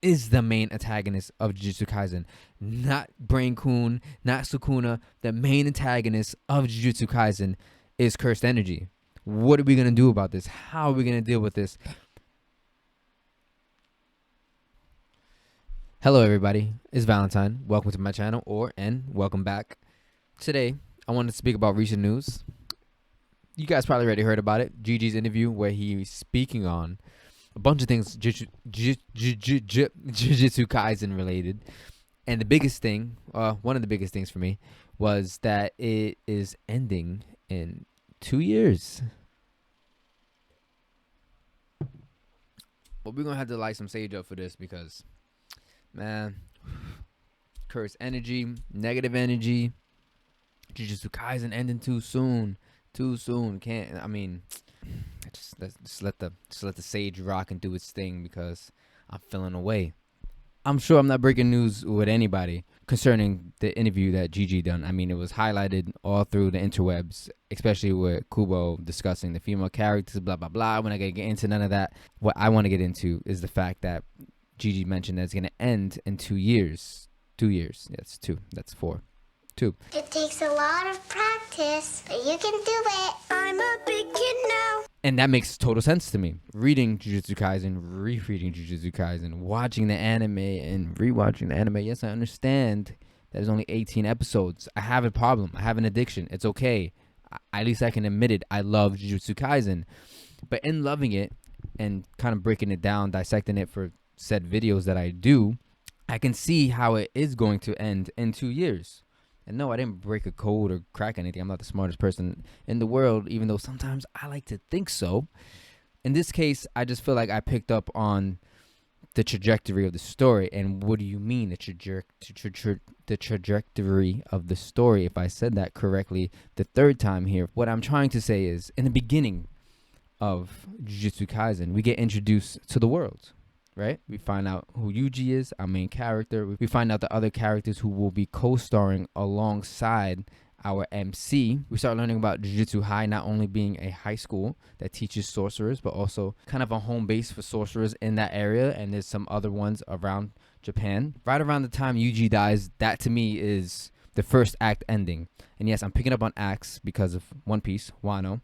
is the main antagonist of Jujutsu Kaisen. Not Brain-kun, not Sukuna. The main antagonist of Jujutsu Kaisen is cursed energy. What are we going to do about this? How are we going to deal with this? Hello, everybody. It's Valentine. Welcome to my channel, and welcome back. Today, I wanted to speak about recent news. You guys probably already heard about it. Gege's interview where he's speaking on a bunch of things Jujutsu Kaisen related. And the biggest thing, one of the biggest things for me, was that it is ending in 2 years. But we're going to have to light some sage up for this because, man, cursed energy, negative energy, Jujutsu Kaisen ending too soon. Just let the sage rock and do its thing because I'm feeling away. I'm sure I'm not breaking news with anybody concerning the interview that Gege done. I mean, it was highlighted all through the interwebs, especially with Kubo discussing the female characters, blah, blah, blah. We're not going to get into none of that. What I want to get into is the fact that Gege mentioned that it's going to end in 2 years. 2 years. That's 2. That's 4. 2. It takes a lot of practice, but you can do it. I'm a big kid now. And that makes total sense to me. Reading Jujutsu Kaisen, rereading Jujutsu Kaisen, watching the anime and rewatching the anime. Yes, I understand that there's only 18 episodes. I have a problem. I have an addiction. It's okay. At least I can admit it. I love Jujutsu Kaisen. But in loving it and kind of breaking it down, dissecting it for said videos that I do, I can see how it is going to end in 2 years. And no, I didn't break a code or crack anything. I'm not the smartest person in the world, even though sometimes I like to think so. In this case, I just feel like I picked up on the trajectory of the story. And what do you mean, the trajectory of the story? If I said that correctly the third time here, what I'm trying to say is, in the beginning of Jujutsu Kaisen, we get introduced to the world. Right? We find out who Yuji is, our main character. We find out the other characters who will be co-starring alongside our MC. We start learning about Jujutsu High not only being a high school that teaches sorcerers, but also kind of a home base for sorcerers in that area. And there's some other ones around Japan. Right around the time Yuji dies, that to me is the first act ending. And yes, I'm picking up on acts because of One Piece, Wano.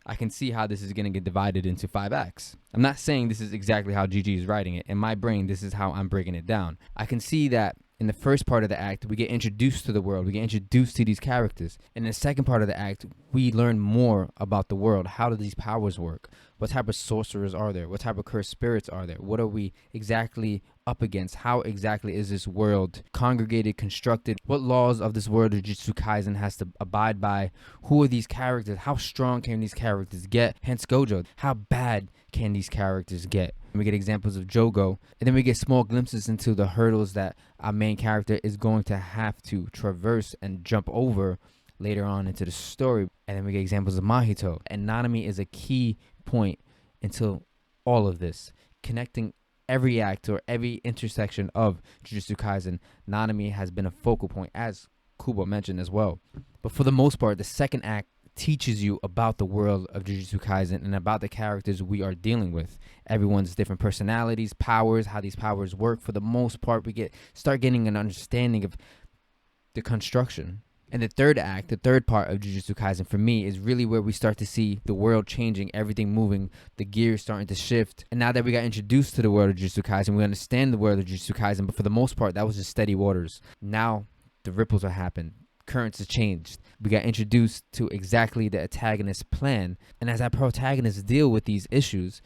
I can see how this is going to get divided into 5 acts. I'm not saying this is exactly how Gege is writing it. In my brain, this is how I'm breaking it down. I can see that in the first part of the act, we get introduced to the world. We get introduced to these characters. In the second part of the act, we learn more about the world. How do these powers work? What type of sorcerers are there? What type of cursed spirits are there? What are we exactly up against? How exactly is this world congregated, constructed? What laws of this world of Jujutsu Kaisen has to abide by? Who are these characters? How strong can these characters get? Hence Gojo. How bad can these characters get? We get examples of Jogo, and then we get small glimpses into the hurdles that our main character is going to have to traverse and jump over later on into the story. And then we get examples of Mahito. And Nanami is a key point into all of this, connecting every act or every intersection of Jujutsu Kaisen. Nanami has been a focal point, as Kubo mentioned as well. But for the most part, the second act teaches you about the world of Jujutsu Kaisen and about the characters we are dealing with. Everyone's different personalities, powers, how these powers work. For the most part, we start getting an understanding of the construction. And the third act, the third part of Jujutsu Kaisen for me is really where we start to see the world changing, everything moving, the gears starting to shift. And now that we got introduced to the world of Jujutsu Kaisen, we understand the world of Jujutsu Kaisen, but for the most part, that was just steady waters. Now the ripples are happening. Currents have changed. We got introduced to exactly the antagonist's plan. And as our protagonists deal with these issues,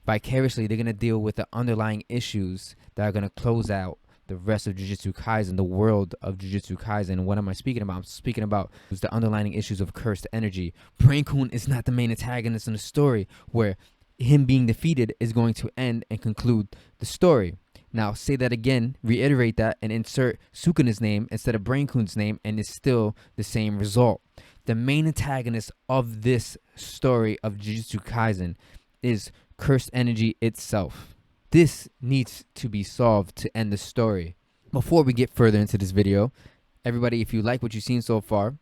vicariously, they're going to deal with the underlying issues that are going to close out the rest of Jujutsu Kaisen, the world of Jujutsu Kaisen. What am I speaking about? I'm speaking about the underlying issues of cursed energy. Brain-kun is not the main antagonist in the story, where him being defeated is going to end and conclude the story. Now, say that again, reiterate that, and insert Sukuna's name instead of Brain-kun's name, and it's still the same result. The main antagonist of this story of Jujutsu Kaisen is cursed energy itself. This needs to be solved to end the story. Before we get further into this video, everybody, if you like what you've seen so far,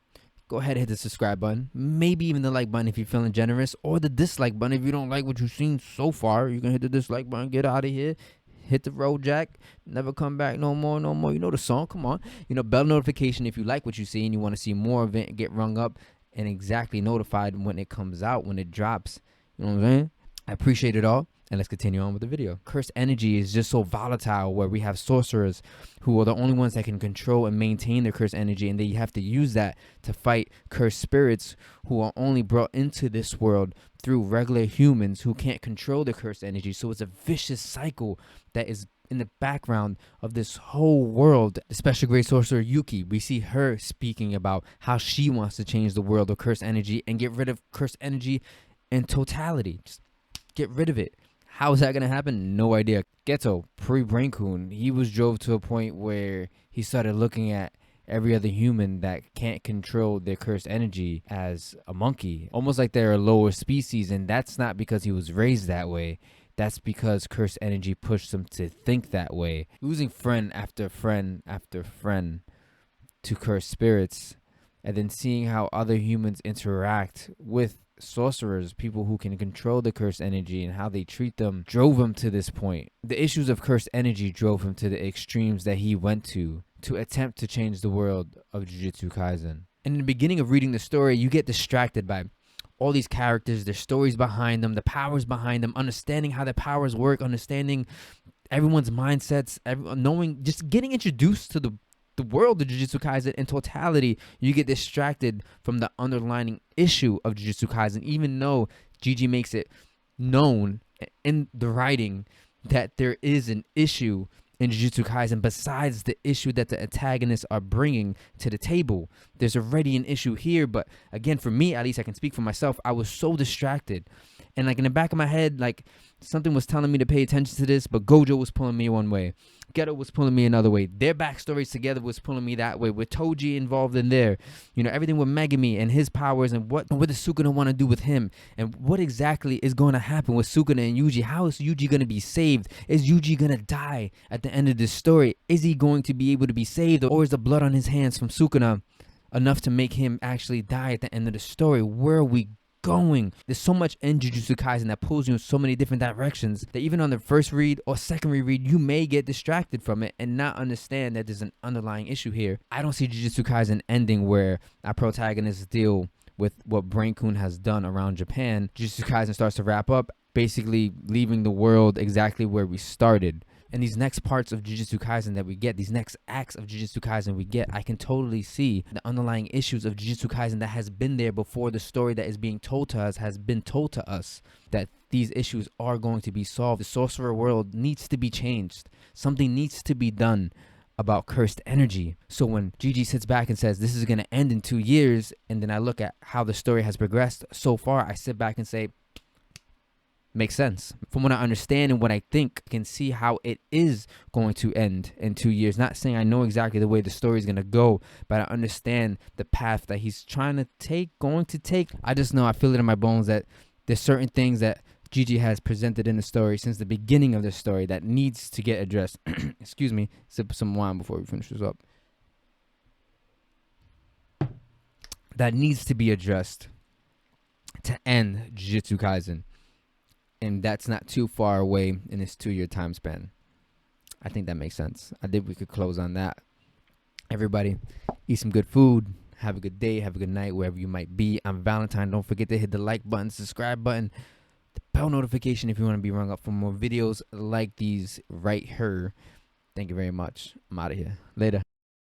go ahead and hit the subscribe button, maybe even the like button if you're feeling generous, or the dislike button if you don't like what you've seen so far. You can hit the dislike button, get out of here. hit the road, Jack. Never come back no more, no more. You know the song. Come on. You know, bell notification if you like what you see and you want to see more of it, get rung up and exactly notified when it comes out, when it drops. You know what I'm saying? I appreciate it all. And let's continue on with the video. Cursed energy is just so volatile, where we have sorcerers who are the only ones that can control and maintain their cursed energy, and they have to use that to fight cursed spirits who are only brought into this world through regular humans who can't control the cursed energy. So it's a vicious cycle that is in the background of this whole world. The special grade sorcerer Yuki, we see her speaking about how she wants to change the world of cursed energy and get rid of cursed energy in totality. Just get rid of it. How is that going to happen? No idea. Geto, pre-Brainkun, he was drove to a point where he started looking at every other human that can't control their cursed energy as a monkey, almost like they're a lower species. And that's not because he was raised that way. That's because cursed energy pushed him to think that way. Losing friend after friend after friend to cursed spirits, and then seeing how other humans interact with sorcerers, people who can control the cursed energy, and how they treat them, drove him to this point. The issues of cursed energy drove him to the extremes that he went to attempt to change the world of Jujutsu Kaisen. And in the beginning of reading the story, you get distracted by all these characters, their stories behind them, the powers behind them, understanding how the powers work, understanding everyone's mindsets, knowing, just getting introduced to the world of Jujutsu Kaisen in totality. You get distracted from the underlying issue of Jujutsu Kaisen, even though Gege makes it known in the writing that there is an issue in Jujutsu Kaisen besides the issue that the antagonists are bringing to the table. There's already an issue here, but again, for me, at least I can speak for myself, I was so distracted. And like in the back of my head, like something was telling me to pay attention to this, but Gojo was pulling me one way. Geto was pulling me another way. Their backstories together was pulling me that way, with Toji involved in there. You know, everything with Megumi and his powers, and what does Sukuna want to do with him, and what exactly is going to happen with Sukuna and Yuji. How is Yuji going to be saved? Is Yuji going to die at the end of this story? Is he going to be able to be saved, or is the blood on his hands from Sukuna enough to make him actually die at the end of the story? Where are we going? There's so much in Jujutsu Kaisen that pulls you in so many different directions that even on the first read or second reread, you may get distracted from it and not understand that there's an underlying issue here. I don't see Jujutsu Kaisen ending where our protagonists deal with what Brainkun has done around Japan. Jujutsu Kaisen starts to wrap up, basically leaving the world exactly where we started. And these next parts of Jujutsu Kaisen that we get, these next acts of Jujutsu Kaisen we get, I can totally see the underlying issues of Jujutsu Kaisen that has been there before the story that is being told to us has been told to us, that these issues are going to be solved. The sorcerer world needs to be changed. Something needs to be done about cursed energy. So when Gege sits back and says this is going to end in 2 years, and then I look at how the story has progressed so far, I sit back and say, makes sense. From what I understand and what I think, I can see how it is going to end in 2 years. Not saying I know exactly the way the story is going to go, but I understand the path that he's going to take. I just know, I feel it in my bones that there's certain things that Gege has presented in the story since the beginning of the story that needs to get addressed. Excuse me, sip some wine before we finish this up. That needs to be addressed to end Jujutsu Kaisen. And that's not too far away in this 2-year time span. I think that makes sense. I think we could close on that. Everybody, eat some good food. Have a good day. Have a good night, wherever you might be. I'm Valentine. Don't forget to hit the like button, subscribe button, the bell notification if you want to be rung up for more videos like these right here. Thank you very much. I'm out of here. Later.